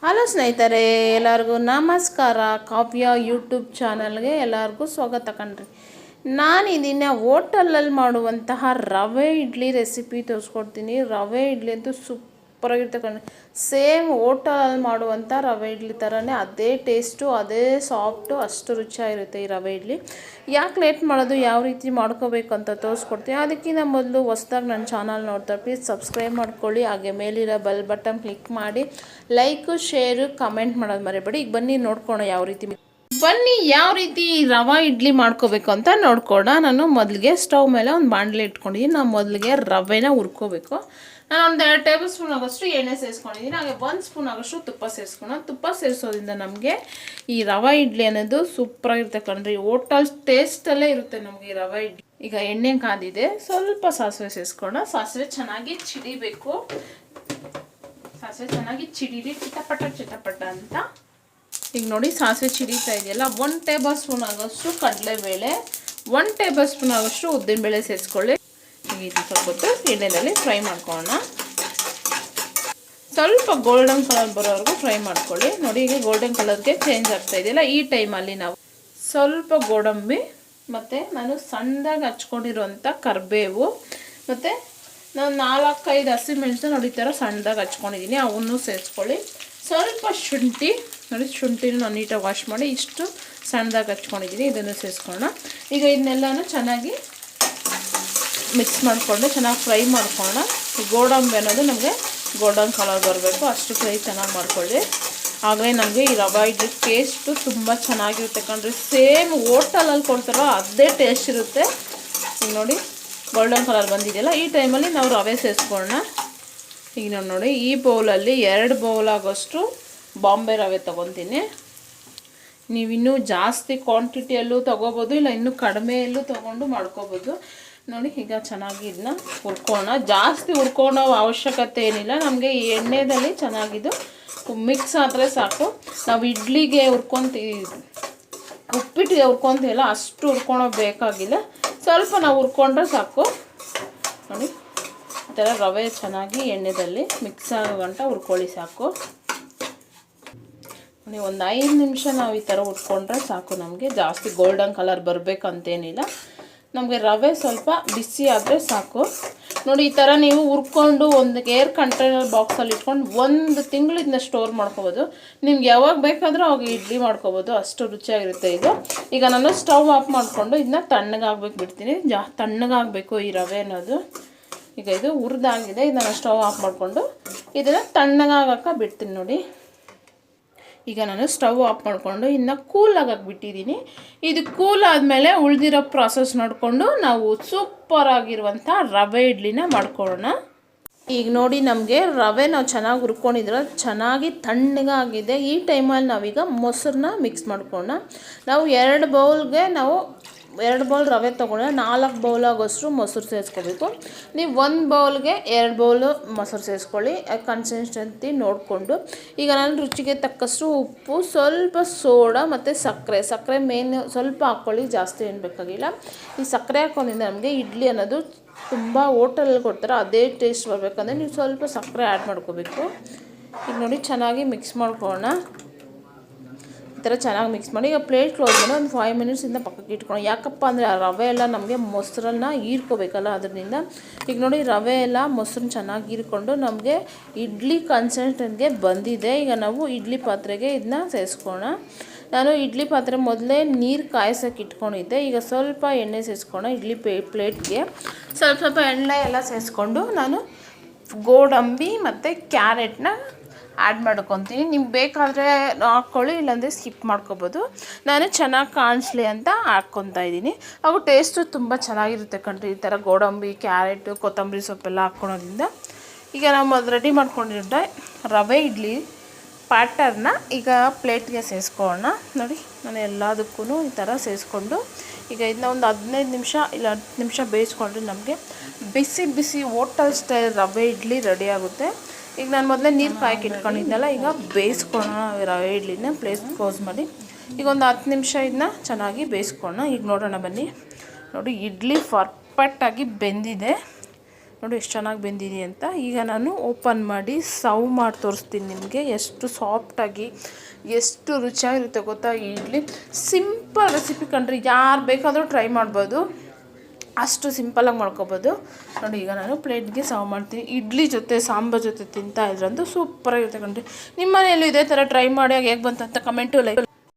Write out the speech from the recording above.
Hello ಸ್ನೇಹಿತರೆ, ಎಲ್ಲರಿಗೂ ನಮಸ್ಕಾರ. ಕಾವ್ಯ ಯೂಟ್ಯೂಬ್ ಚಾನಲ್ಗೆ ಎಲ್ಲರಿಗೂ ಸ್ವಾಗತ ಕಣ್ರಿ. ನಾನಿದನ್ನು ಹೋಟೆಲಲ್ಲಿ ಮಾಡುವಂತಹ ರವೆ ಇಡ್ಲಿ ರೆಸಿಪಿ ತೋರಿಸ್ಕೊಡ್ತೀನಿ. ರವೆ ಇಡ್ಲಿ ಅಂತೂ ಸೂಪರಾಗಿರುತ್ತೆ ಕಣ್ರಿ. ಸೇಮ್ ಹೋಟೆಲಲ್ಲಿ ಮಾಡುವಂಥ ರವೆ ಇಡ್ಲಿ ಥರನೇ ಅದೇ ಟೇಸ್ಟು, ಅದೇ ಸಾಫ್ಟು, ಅಷ್ಟು ರುಚಿಯಾಗಿರುತ್ತೆ ಈ ರವೆ ಇಡ್ಲಿ. ಯಾಕೆ ಲೇಟ್ ಮಾಡೋದು, ಯಾವ ರೀತಿ ಮಾಡ್ಕೋಬೇಕು ಅಂತ ತೋರಿಸ್ಕೊಡ್ತೀನಿ. ಅದಕ್ಕಿಂತ ಮೊದಲು ಹೊಸ್ದಾಗಿ ನನ್ನ ಚಾನಲ್ ನೋಡ್ತಾರೆ ಪ್ಲೀಸ್ ಸಬ್ಸ್ಕ್ರೈಬ್ ಮಾಡ್ಕೊಳ್ಳಿ. ಹಾಗೆ ಮೇಲಿರೋ ಬೆಲ್ ಬಟನ್ ಕ್ಲಿಕ್ ಮಾಡಿ ಲೈಕು ಶೇರು ಕಮೆಂಟ್ ಮಾಡೋದು ಮರಿಬೇಡಿ. ಈಗ ಬನ್ನಿ ನೋಡ್ಕೋಣ ಯಾವ ರೀತಿ ರವೆ ಇಡ್ಲಿ ಮಾಡ್ಕೋಬೇಕು ಅಂತ ನೋಡ್ಕೋಣ. ನಾನು ಮೊದಲಿಗೆ ಸ್ಟವ್ ಮೇಲೆ ಒಂದು ಬಾಣಲೆ ಇಟ್ಕೊಂಡಿದ್ದೀನಿ. ನಾವು ಮೊದಲಿಗೆ ರವೆನ ಹುರ್ಕೋಬೇಕು. ನಾನು ಒಂದು 2 ಟೇಬಲ್ ಸ್ಪೂನ್ ಆಗೋಷ್ಟು ಎಣ್ಣೆ ಸೇರಿಸ್ಕೊಂಡಿದ್ದೀನಿ. ಹಾಗೆ 1 ಸ್ಪೂನ್ ಆಗೋಷ್ಟು ತುಪ್ಪ ಸೇರಿಸ್ಕೊಂಡು, ತುಪ್ಪ ಸೇರಿಸೋದ್ರಿಂದ ನಮಗೆ ಈ ರವೆ ಇಡ್ಲಿ ಅನ್ನೋದು ಸೂಪರಾಗಿರುತ್ತೆ ಕಣ್ರಿ. ಹೋಟೆಲ್ ಟೇಸ್ಟಲ್ಲೇ ಇರುತ್ತೆ ನಮಗೆ ಈ ರವೆ ಇಡ್ಲಿ. ಈಗ ಎಣ್ಣೆ ಕಾದಿದೆ, ಸ್ವಲ್ಪ ಸಾಸಿವೆ ಸೇರಿಸ್ಕೊಂಡು, ಸಾಸಿವೆ ಚೆನ್ನಾಗಿ ಚಿಡಿಬೇಕು. ಸಾಸಿವೆ ಚೆನ್ನಾಗಿ ಚಿಡಿರಿ, ಚಿಟಪಟ ಅಂತ. ಈಗ ನೋಡಿ ಸಾಸಿವೆ ಚಿಡಿತಾ ಇದೆಯಲ್ಲ, 1 ಟೇಬಲ್ ಸ್ಪೂನ್ ಆಗೋಷ್ಟು ಕಡಲೆಬೇಳೆ, 1 ಟೇಬಲ್ ಸ್ಪೂನ್ ಆಗೋಷ್ಟು ಉದ್ದಿನಬೇಳೆ ಸೇರಿಸ್ಕೊಳ್ಳಿ. ಈಗ ಸ್ವಲ್ಪ ಹೊತ್ತು ಎಣ್ಣೆಯಲ್ಲಿ ಫ್ರೈ ಮಾಡ್ಕೊಳ್ಳೋಣ. ಸ್ವಲ್ಪ ಗೋಲ್ಡನ್ ಕಲರ್ ಬರೋವರೆಗೂ ಫ್ರೈ ಮಾಡ್ಕೊಳ್ಳಿ. ನೋಡಿ ಈಗ ಗೋಲ್ಡನ್ ಕಲರ್ಗೆ ಚೇಂಜ್ ಆಗ್ತಾ ಇದೆಯಲ್ಲ, ಈ ಟೈಮಲ್ಲಿ ನಾವು ಸ್ವಲ್ಪ ಗೋಡಂಬಿ ಮತ್ತು ನಾನು ಸಣ್ಣದಾಗಿ ಹಚ್ಕೊಂಡಿರುವಂಥ ಕರಿಬೇವು ಮತ್ತು ನಾನು 4-5 ಹಸಿಮೆಣಸನ್ನ ನೋಡಿ ಈ ಥರ ಸಣ್ಣದಾಗಿ ಹಚ್ಕೊಂಡಿದ್ದೀನಿ, ಅವನ್ನು ಸೇರಿಸ್ಕೊಳ್ಳಿ. ಸ್ವಲ್ಪ ಶುಂಠಿ ನೋಡಿ, ಶುಂಠಿನ ನಾನು ನೀಟಾಗಿ ವಾಶ್ ಮಾಡಿ ಇಷ್ಟು ಸಣ್ಣದಾಗಿ ಹಚ್ಕೊಂಡಿದ್ದೀನಿ, ಇದನ್ನು ಸೇರಿಸ್ಕೊಳ್ಳೋಣ. ಈಗ ಇದನ್ನೆಲ್ಲನೂ ಚೆನ್ನಾಗಿ ಮಿಕ್ಸ್ ಮಾಡಿಕೊಂಡು ಚೆನ್ನಾಗಿ ಫ್ರೈ ಮಾಡ್ಕೊಳ್ಳೋಣ. ಗೋಡಂಬಿ ಅನ್ನೋದು ನಮಗೆ ಗೋಲ್ಡನ್ ಕಲರ್ ಬರಬೇಕು, ಅಷ್ಟು ಫ್ರೈ ಚೆನ್ನಾಗಿ ಮಾಡ್ಕೊಳ್ಳಿ. ಆಗಲೇ ನಮಗೆ ಈ ರವೆ ಇಡ್ಲಿ ಟೇಸ್ಟು ತುಂಬ ಚೆನ್ನಾಗಿರುತ್ತೆ ಕಣ್ರಿ. ಸೇಮ್ ಹೋಟೆಲಲ್ಲಿ ಕೊಡ್ತಾರೋ ಅದೇ ಟೇಸ್ಟ್ ಇರುತ್ತೆ. ಈಗ ನೋಡಿ ಗೋಲ್ಡನ್ ಕಲರ್ ಬಂದಿದೆಯಲ್ಲ, ಈ ಟೈಮಲ್ಲಿ ನಾವು ರವೆ ಸೇರಿಸ್ಕೊಳ್ಳೋಣ. ಈಗ ನಾನು ನೋಡಿ ಈ ಬೌಲಲ್ಲಿ 2 ಬೌಲ್ ಆಗೋಷ್ಟು ಬಾಂಬೆ ರವೆ ತೊಗೊತೀನಿ. ನೀವಿನ್ನೂ ಜಾಸ್ತಿ ಕ್ವಾಂಟಿಟಿಯಲ್ಲೂ ತೊಗೋಬೋದು, ಇಲ್ಲ ಇನ್ನೂ ಕಡಿಮೆಯಲ್ಲೂ ತೊಗೊಂಡು ಮಾಡ್ಕೋಬೋದು. ನೋಡಿ ಈಗ ಚೆನ್ನಾಗಿ ಇದನ್ನ ಹುರ್ಕೋಣ. ಜಾಸ್ತಿ ಹುರ್ಕೊಳೋ ಅವಶ್ಯಕತೆ ಏನಿಲ್ಲ, ನಮಗೆ ಈ ಎಣ್ಣೆದಲ್ಲಿ ಚೆನ್ನಾಗಿದ್ದು ಮಿಕ್ಸ್ ಆದರೆ ಸಾಕು. ನಾವು ಇಡ್ಲಿಗೆ ಉಪ್ಪಿಟ್ಟಿಗೆ ಹುರ್ಕೊತೀವಲ್ಲ ಅಷ್ಟು ಹುರ್ಕೊಳೋ ಬೇಕಾಗಿಲ್ಲ, ಸ್ವಲ್ಪ ನಾವು ಹುರ್ಕೊಂಡ್ರೆ ಸಾಕು. ನೋಡಿ ಈ ಥರ ರವೆ ಚೆನ್ನಾಗಿ ಎಣ್ಣೆದಲ್ಲಿ ಮಿಕ್ಸ್ ಆಗೋ ಗಂಟ ಹುರ್ಕೊಳ್ಳಿ ಸಾಕು. ನೋಡಿ ಒಂದು 5 ನಿಮಿಷ ನಾವು ಈ ಥರ ಹುರ್ಕೊಂಡ್ರೆ ಸಾಕು. ನಮಗೆ ಜಾಸ್ತಿ ಗೋಲ್ಡನ್ ಕಲರ್ ಬರಬೇಕಂತೇನಿಲ್ಲ, ನಮಗೆ ರವೆ ಸ್ವಲ್ಪ ಬಿಸಿ ಆದರೆ ಸಾಕು. ನೋಡಿ ಈ ಥರ ನೀವು ಹುರ್ಕೊಂಡು ಒಂದು ಏರ್ ಕಂಟೈನರ್ ಬಾಕ್ಸಲ್ಲಿ ಇಟ್ಕೊಂಡು 1 ತಿಂಗಳು ಇದನ್ನ ಸ್ಟೋರ್ ಮಾಡ್ಕೋಬೋದು. ನಿಮ್ಗೆ ಯಾವಾಗ ಬೇಕಾದರೂ ಅವಾಗ ಇಡ್ಲಿ ಮಾಡ್ಕೋಬೋದು, ಅಷ್ಟು ರುಚಿಯಾಗಿರುತ್ತೆ ಇದು. ಈಗ ನಾನು ಸ್ಟವ್ ಆಫ್ ಮಾಡಿಕೊಂಡು ಇದನ್ನ ತಣ್ಣಗಾಗ್ಬೇಕು ಬಿಡ್ತೀನಿ. ತಣ್ಣಗಾಗಬೇಕು ಈ ರವೆ ಅನ್ನೋದು. ಈಗ ಇದು ಹುರಿದಾಗಿದೆ, ಇದನ್ನು ಸ್ಟವ್ ಆಫ್ ಮಾಡಿಕೊಂಡು ಇದನ್ನು ತಣ್ಣಗಾಗಕ್ಕೆ ಬಿಡ್ತೀನಿ. ನೋಡಿ ಈಗ ನಾನು ಸ್ಟವ್ ಆಫ್ ಮಾಡಿಕೊಂಡು ಇನ್ನು ಕೂಲ್ ಆಗಕ್ಕೆ ಬಿಟ್ಟಿದ್ದೀನಿ. ಇದು ಕೂಲ್ ಆದಮೇಲೆ ಉಳಿದಿರೋ ಪ್ರಾಸೆಸ್ ನೋಡಿಕೊಂಡು ನಾವು ಸೂಪರಾಗಿರುವಂಥ ರವೆ ಇಡ್ಲಿನ ಮಾಡ್ಕೊಳ್ಳೋಣ. ಈಗ ನೋಡಿ ನಮಗೆ ರವೆ ನಾವು ಚೆನ್ನಾಗಿ ಹುರ್ಕೊಂಡಿದ್ರೆ ಚೆನ್ನಾಗಿ ತಣ್ಣಗಾಗಿದೆ. ಈ ಟೈಮಲ್ಲಿ ನಾವೀಗ ಮೊಸರನ್ನ ಮಿಕ್ಸ್ ಮಾಡ್ಕೊಳ್ಳೋಣ. ನಾವು 2 ಬೌಲ್ಗೆ 2 ಬೌಲ್ ರವೆ ತೊಗೊಂಡ್ರೆ 4 ಬೌಲ್ ಆಗೋಷ್ಟು ಮೊಸರು ಸೇರಿಸ್ಕೋಬೇಕು. ನೀವು 1 ಬೌಲ್ಗೆ 2 ಬೌಲು ಮೊಸರು ಸೇರಿಸ್ಕೊಳ್ಳಿ, ಕನ್ಸಿಸ್ಟೆನ್ಸಿ ನೋಡಿಕೊಂಡು. ಈಗ ನಾನು ರುಚಿಗೆ ತಕ್ಕಷ್ಟು ಉಪ್ಪು, ಸ್ವಲ್ಪ ಸೋಡಾ ಮತ್ತು ಸಕ್ಕರೆ ಮೇನ್ ಸ್ವಲ್ಪ ಹಾಕ್ಕೊಳ್ಳಿ, ಜಾಸ್ತಿ ಏನು ಬೇಕಾಗಿಲ್ಲ. ಈ ಸಕ್ಕರೆ ಹಾಕೋದ್ರಿಂದ ನಮಗೆ ಇಡ್ಲಿ ಅನ್ನೋದು ತುಂಬ ಹೋಟೆಲಲ್ಲಿ ಕೊಡ್ತಾರೆ ಅದೇ ಟೇಸ್ಟ್ ಬರಬೇಕಂದ್ರೆ ನೀವು ಸ್ವಲ್ಪ ಸಕ್ಕರೆ ಆ್ಯಡ್ ಮಾಡ್ಕೋಬೇಕು. ಈಗ ನೋಡಿ ಚೆನ್ನಾಗಿ ಮಿಕ್ಸ್ ಮಾಡ್ಕೊಳ್ಳೋಣ. ಈ ಥರ ಚೆನ್ನಾಗಿ ಮಿಕ್ಸ್ ಮಾಡಿ ಈಗ ಪ್ಲೇಟ್ ಕ್ಲೋಸ್ ಮಾಡಿ ಒಂದು 5 ಮಿನಿಟ್ಸಿಂದ ಪಕ್ಕಕ್ಕೆ ಇಟ್ಕೊಳ್ಳೋಣ. ಯಾಕಪ್ಪ ಅಂದರೆ ಆ ರವೆ ಎಲ್ಲ ನಮಗೆ ಮೊಸರನ್ನ ಹೀರ್ಕೋಬೇಕಲ್ಲ, ಅದರಿಂದ. ಈಗ ನೋಡಿ ರವೆ ಎಲ್ಲ ಮೊಸರನ್ನ ಚೆನ್ನಾಗಿ ಹೀರ್ಕೊಂಡು ನಮಗೆ ಇಡ್ಲಿ ಕನ್ಸಿಸ್ಟೆನ್ಸಿಗೆ ಬಂದಿದೆ. ಈಗ ನಾವು ಇಡ್ಲಿ ಪಾತ್ರೆಗೆ ಇದನ್ನ ಸೇರಿಸ್ಕೊಳ್ಳೋಣ. ನಾನು ಇಡ್ಲಿ ಪಾತ್ರೆ ಮೊದಲೇ ನೀರು ಕಾಯಿಸೋಕೆ ಇಟ್ಕೊಂಡಿದ್ದೆ. ಈಗ ಸ್ವಲ್ಪ ಎಣ್ಣೆ ಸೇರಿಸ್ಕೊಳ್ಳೋಣ. ಇಡ್ಲಿ ಪ್ಲೇಟ್ಗೆ ಸ್ವಲ್ಪ ಎಣ್ಣೆ ಎಲ್ಲ ಸೇರಿಸ್ಕೊಂಡು ನಾನು ಗೋಡಂಬಿ ಮತ್ತು ಕ್ಯಾರೆಟ್ನ ಆ್ಯಡ್ ಮಾಡ್ಕೊತೀನಿ. ನಿಮ್ಗೆ ಬೇಕಾದರೆ ಹಾಕ್ಕೊಳ್ಳಿ, ಇಲ್ಲಾಂದರೆ ಸ್ಕಿಪ್ ಮಾಡ್ಕೊಬೋದು. ನಾನು ಚೆನ್ನಾಗಿ ಕಾಣಿಸ್ಲಿ ಅಂತ ಹಾಕ್ಕೊತಾ ಇದ್ದೀನಿ. ಹಾಗೂ ಟೇಸ್ಟು ತುಂಬ ಚೆನ್ನಾಗಿರುತ್ತೆ ಕಣ್ರಿ, ಈ ಥರ ಗೋಡಂಬಿ, ಕ್ಯಾರೆಟು, ಕೊತ್ತಂಬರಿ ಸೊಪ್ಪೆಲ್ಲ ಹಾಕ್ಕೊಳೋದ್ರಿಂದ. ಈಗ ನಾವು ರೆಡಿ ಮಾಡ್ಕೊಂಡಿರೋ ರವೆ ಇಡ್ಲಿ ಪ್ಯಾಟರ್ನ ಈಗ ಪ್ಲೇಟ್ಗೆ ಸೇರಿಸ್ಕೊಳ್ಳೋಣ. ನೋಡಿ ನಾನು ಎಲ್ಲದಕ್ಕೂ ಈ ಥರ ಸೇರಿಸ್ಕೊಂಡು ಈಗ ಇದನ್ನ ಒಂದು 15 ನಿಮಿಷ ಇಲ್ಲ 10 ನಿಮಿಷ ಬೇಯಿಸ್ಕೊಂಡ್ರೆ ನಮಗೆ ಬಿಸಿ ಬಿಸಿ ಹೋಟೆಲ್ ಸ್ಟೈಲ್ ರವೆ ಇಡ್ಲಿ ರೆಡಿ ಆಗುತ್ತೆ. ಈಗ ನಾನು ಮೊದಲೇ ನೀರು ಕಾಯಕ್ಕೆ ಇಟ್ಕೊಂಡಿದ್ದೆನಲ್ಲ, ಈಗ ಬೇಯಿಸ್ಕೊಳ್ಳೋಣ ರವೆ ಇಡ್ಲಿನ. ಪ್ಲೇಸ್ ಕ್ಲೋಸ್ ಮಾಡಿ ಈಗ ಒಂದು 10 ನಿಮಿಷ ಇದನ್ನ ಚೆನ್ನಾಗಿ ಬೇಯಿಸ್ಕೊಳ್ಳೋಣ. ಈಗ ನೋಡೋಣ ಬನ್ನಿ. ನೋಡಿ ಇಡ್ಲಿ ಪರ್ಫೆಕ್ಟಾಗಿ ಬೆಂದಿದೆ. ನೋಡಿ ಎಷ್ಟು ಚೆನ್ನಾಗಿ ಬೆಂದಿದೆ ಅಂತ. ಈಗ ನಾನು ಓಪನ್ ಮಾಡಿ ಸರ್ವ್ ಮಾಡಿ ತೋರಿಸ್ತೀನಿ ನಿಮಗೆ. ಎಷ್ಟು ಸಾಫ್ಟಾಗಿ ಎಷ್ಟು ರುಚಿಯಾಗಿರುತ್ತೆ ಗೊತ್ತಾ ಈ ಇಡ್ಲಿ. ಸಿಂಪಲ್ ರೆಸಿಪಿ ಕಣ್ರಿ, ಯಾರು ಬೇಕಾದರೂ ಟ್ರೈ ಮಾಡ್ಬೋದು, ಅಷ್ಟು ಸಿಂಪಲಾಗಿ ಮಾಡ್ಕೊಬೋದು. ನೋಡಿ ಈಗ ನಾನು ಪ್ಲೇಟ್ಗೆ ಸರ್ವ್ ಮಾಡ್ತೀನಿ. ಇಡ್ಲಿ ಜೊತೆ ಸಾಂಬಾರ್ ಜೊತೆ ತಿಂತಾ ಇದ್ರಂತೂ ಸೂಪರಾಗಿರುತ್ತೆ ಕಣ್ರಿ. ನಿಮ್ಮ ಮನೆಯಲ್ಲೂ ಇದೇ ಥರ ಟ್ರೈ ಮಾಡಿ ಹೇಗೆ ಬಂತು ಅಂತ ಕಮೆಂಟು ಲೈಕ್